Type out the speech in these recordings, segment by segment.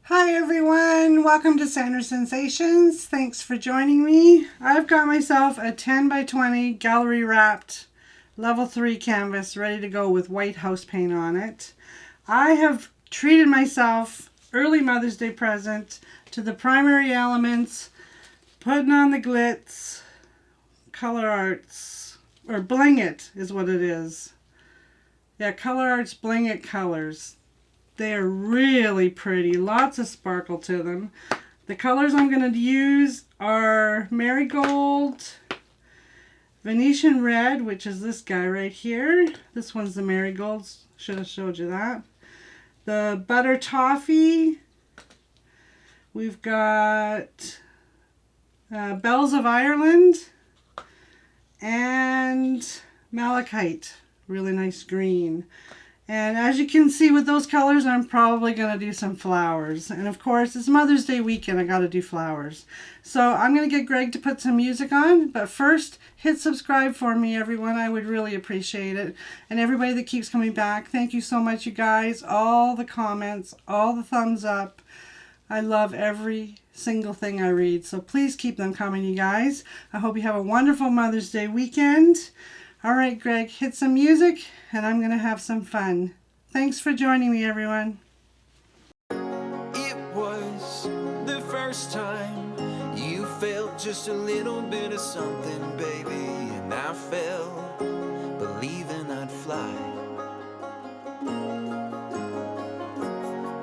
Hi everyone, welcome to Sandra Sensations. Thanks for joining me. I've got myself a 10 by 20 gallery wrapped level 3 canvas ready to go with white house paint on it. I have treated myself early Mother's Day present to the primary elements, putting on the glitz, color arts, or bling it is what it is. Yeah, color arts, bling it colors. They are really pretty, lots of sparkle to them. The colors I'm going to use are Marigold, Venetian Red, which is this guy right here. This one's the Marigolds, should have showed you that. The Butter Toffee. We've got Bells of Ireland and Malachite, really nice green. And as you can see with those colors, I'm probably going to do some flowers. And of course, it's Mother's Day weekend. I got to do flowers. So I'm going to get Greg to put some music on. But first, hit subscribe for me, everyone. I would really appreciate it. And everybody that keeps coming back, thank you so much, you guys. All the comments, all the thumbs up. I love every single thing I read. So please keep them coming, you guys. I hope you have a wonderful Mother's Day weekend. All right, Greg, hit some music, and I'm going to have some fun. Thanks for joining me, everyone. It was the first time you felt just a little bit of something, baby, and I fell, believing I'd fly.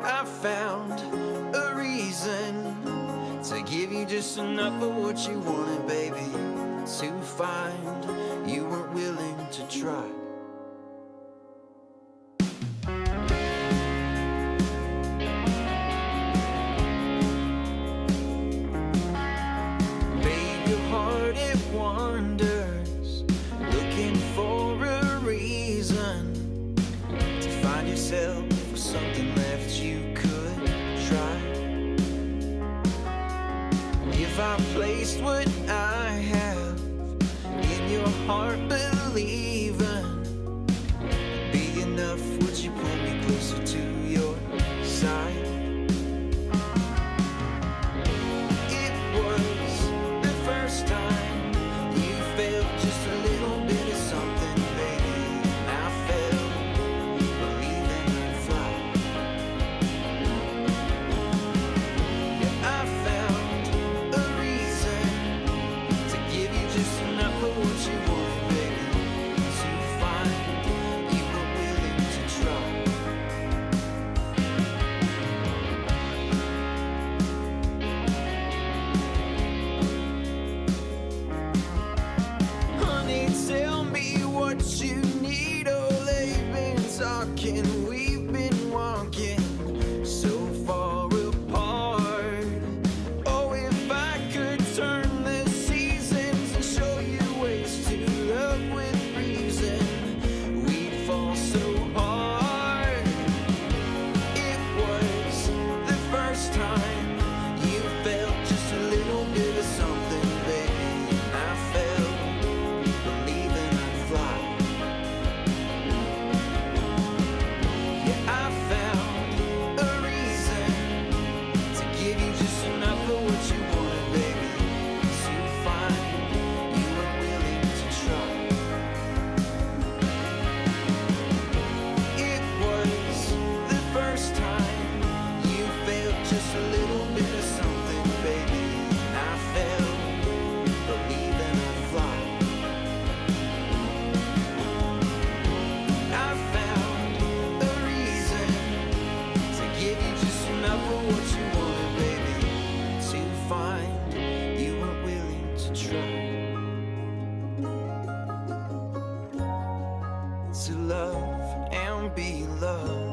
I found a reason to give you just enough of what you wanted, baby, to find you weren't willing to try. Babe, your heart, it wanders, looking for a reason to find yourself with something left you could try. If I placed what I have in your heart, believing be enough, would you pull me closer to your side? It was the first time you felt just a little bit of something, baby, and I fell, believing I'd fly. Yeah, I found a reason to give you just enough of what you wanted, baby, to find you were willing to try. Honey, tell me what you need. Oh, they've been talking, we've been walking so far apart. Oh, if I could turn the seasons and show you ways to love with reason, we'd fall so hard. It was the first time you felt just a little bit of something, baby, and I fell, believing I'd fly. Yeah, I found a reason to give you just enough of what you wanted, baby, to find you were willing to try. It was the first time you felt just a little bit of something, baby, and I fell, believing I'd fly. I found a reason to give you just enough of what you wanted, baby, to find you were willing to try. To love and be loved.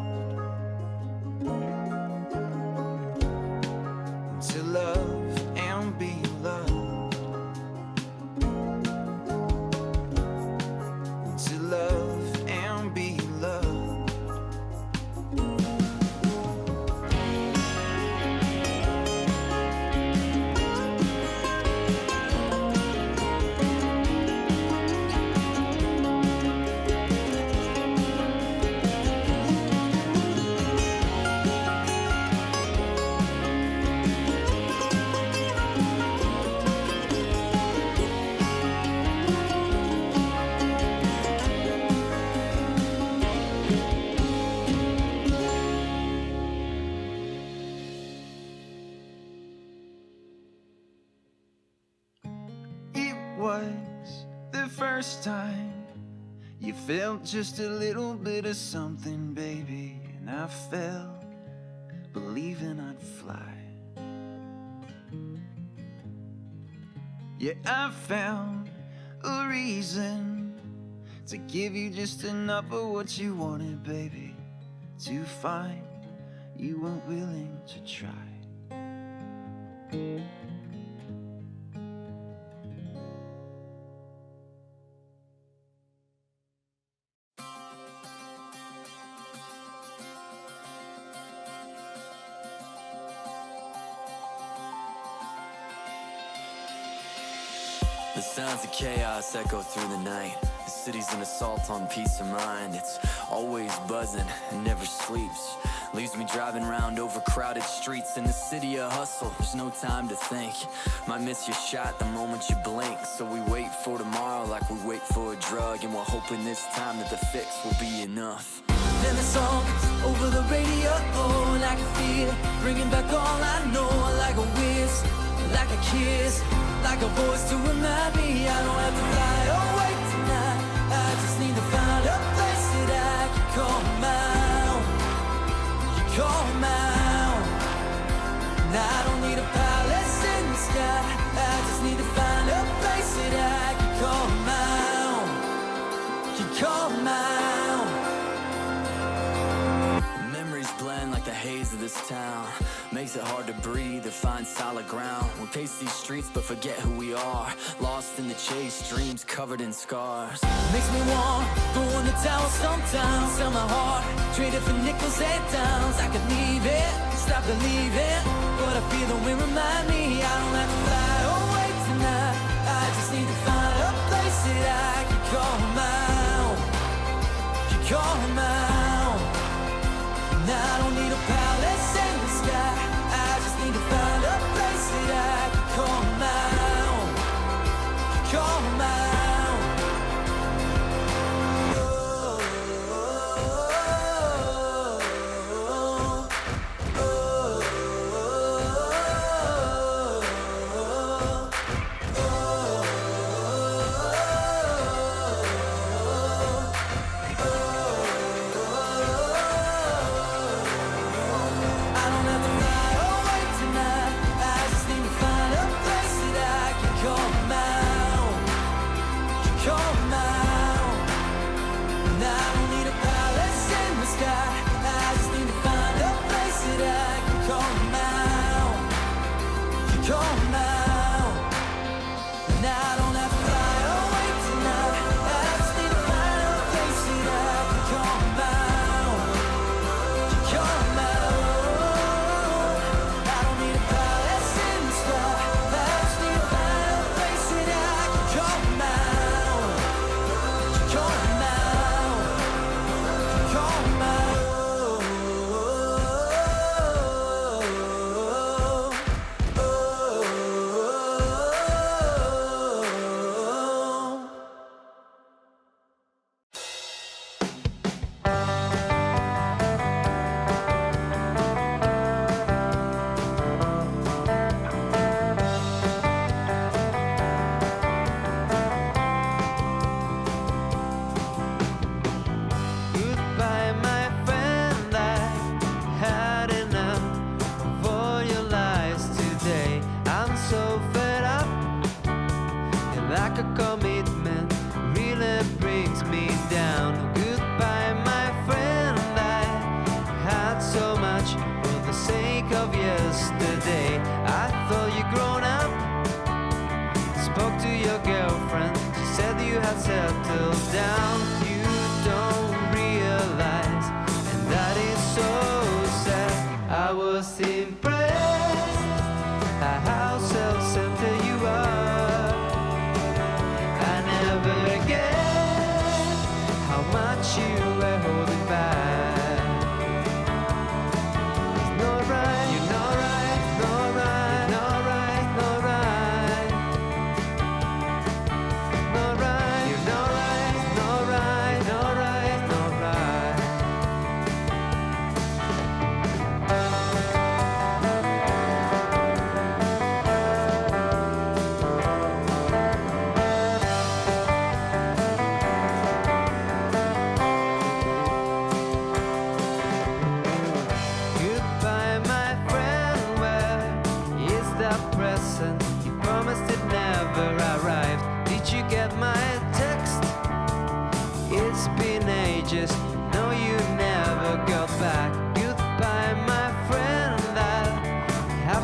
was the first time you felt just a little bit of something, baby? And I fell, believing I'd fly. Yeah, I found a reason to give you just enough of what you wanted, baby, to find you weren't willing to try. The sounds of chaos echo through the night. The city's an assault on peace of mind. It's always buzzing and never sleeps. Leaves me driving around overcrowded streets. In the city of hustle, there's no time to think. Might miss your shot the moment you blink. So we wait for tomorrow like we wait for a drug. And we're hoping this time that the fix will be enough. Then the song over the radio, oh, and I can feel it, bringing back all I know. Like a whiz, like a kiss, like a voice to remind me I don't have to fly away tonight. I just need to find a place that I can call my own. You call my own. And I don't need a palace in the sky. I just need to find a place that I can call my own. You call my own. Memories blend like the haze of this town. Makes it hard to breathe or find solid ground. We pace these streets but forget who we are. Lost in the chase, dreams covered in scars. Makes me want go in the tower sometimes. Sell my heart, trade it for nickels and dimes. I could leave it, stop believing, but I feel the wind remind me I don't have to fly away tonight. I just need to find a place that I can call my own. You call my own. And I don't need a palace in the sky. I just need to find a place that I can call my own. Call my own. You're not right.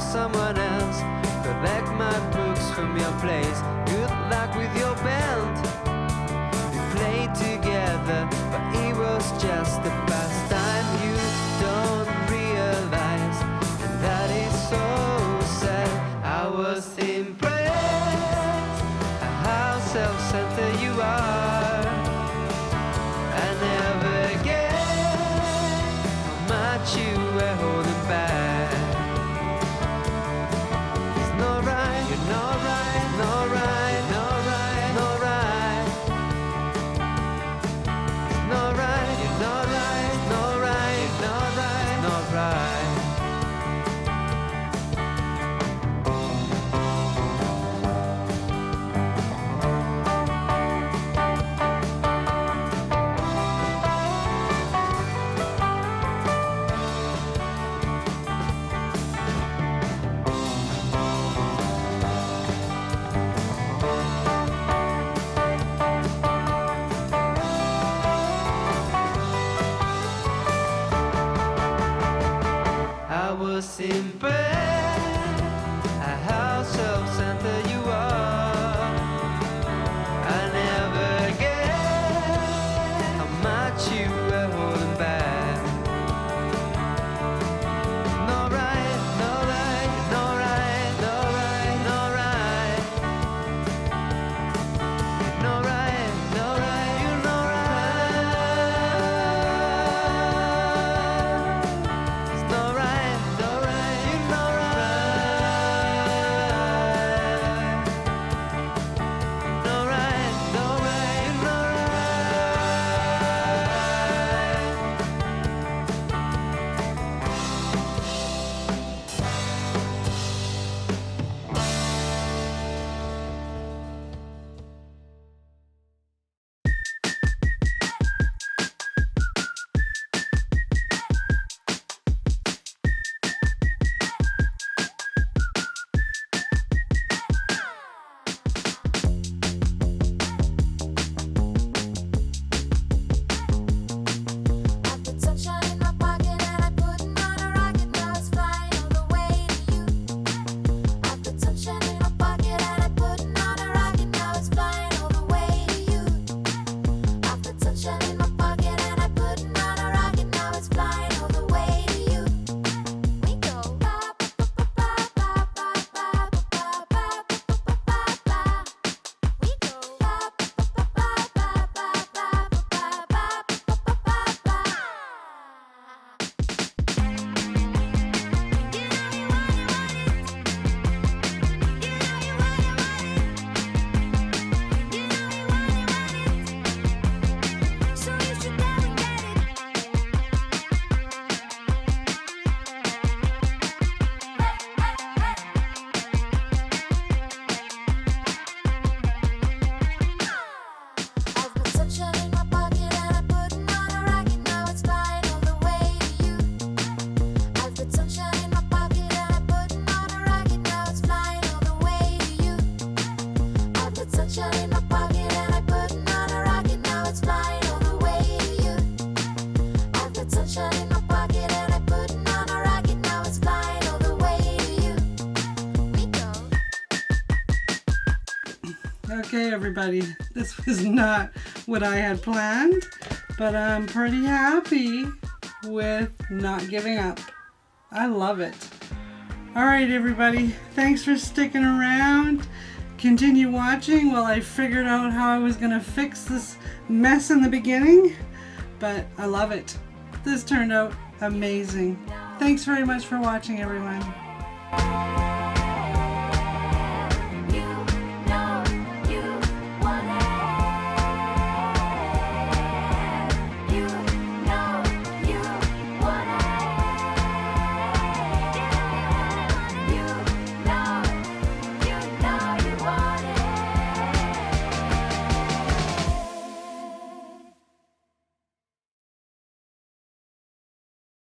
someone else. Collect my books from your place. Good luck with your band. We played together, but it was just a pastime. You don't realize, and that is so sad. I was impressed at how self-centered you are. I never guessed how much you were holding back. It's not right, you're not right, not right, not right, not right. It's not right, you're not right, not right, not right, not right. I was impressed at how self-centered you are. I never guessed how much you were holding back. No right, no right, no right, no right, no right. No right, no right, you're no right. It's no right, no right, you're no right. No right, no right, you're no right. I put sunshine in my pocket and I put it on a rocket. Now it's flying all the way to you. I put sunshine in my pocket and I put it on a rocket. Now it's flying all the way to you. I put sunshine in my pocket and I put it on a rocket. Now it's flying all the way to you. We go ba ba ba ba ba ba ba ba ba ba ba ba. We go ba ba ba ba ba ba ba ba ba so you should never get it. I've got sunshine in my pocket and I put it on a rocket. Now it's flying all the way to you. I've got sunshine in my pocket and I put it on a rocket. Now it's flying all the way to you. I've got sunshine in my pocket and I put it on a rocket. Now it's flying all the way to you. I've got sunshine in my pocket and I put it on a rocket. Now it's flying all the way to you. We go. Okay, everybody, this was not what I had planned, but I'm pretty happy with not giving up. I love it. All right, everybody, thanks for sticking around. Continue watching while I figured out how I was going to fix this mess in the beginning, but I love it. This turned out amazing. Thanks very much for watching, everyone.